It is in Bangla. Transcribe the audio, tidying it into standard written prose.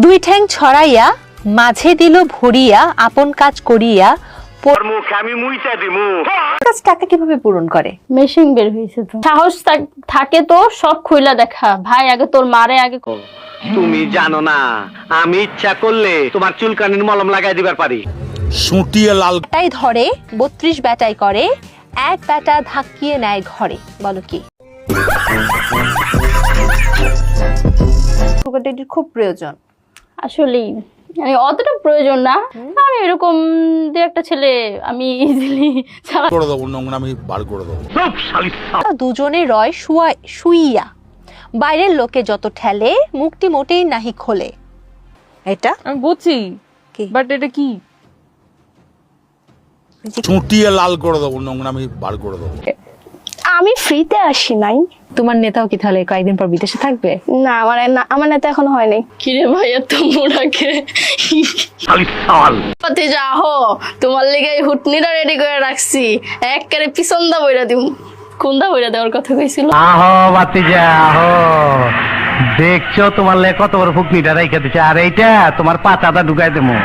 দুই ঠ্যাং ছড়াইয়া মাঝে দিল ভরিয়া আপন কাজ করিয়া কাজ টাকা কিভাবে পূরণ করে? মেশিন বের হয়েছে তো। সাহস থাকে তো সব খুইলা দেখা। ভাই আগে তোর মারে আগে। তুমি জানো না আমি ইচ্ছা করলে তোমার চুলকানির মলম লাগাই দিবার পারি। সুটিয়ে লাল তাই ধরে 32 ব্যাটাই করে, এক ব্যাটা ধাক্কিয়ে নেয় ঘরে। বলো কি? সুগার ডেডির খুব প্রয়োজন। আসলেই মানে অতটা প্রয়োজন না। আমি এরকম দু একটা ছেলে আমি ইজিলি করে দেবো, নোংরামি বার করে দেবো। দুজনে রয় শুইয়া, বাইরের লোকে যত ঠেলে মুখটি মোটেই নাহি খোলে। এটা আমি বুঝছি, কি? বাট এটা কি? সুটিয়ে লাল করে দেবো, নোংরামি বার করে দেবো। আমি ফ্রিতে আসি নাই। তোমার নেতাও কি তাহলে কয়েকদিন পর বিদেশে থাকবে? না আমার নেতা এখনো হয় নাই। কিরে ভাই এত মোড়াকে যাহো তোমার লেগে হুটনিটা রেডি করে রাখছি। একবারে পিছন দা বইরা দিম। কোন দা বইরা দেওয়ার কথা কইছিল? আহো বাতিজা আহো, দেখছো তোমার লে কত বড় ফুকনিটা রাইখা দিছে, আর এইটা তোমার পাতাটা ঢুকাই দেবো।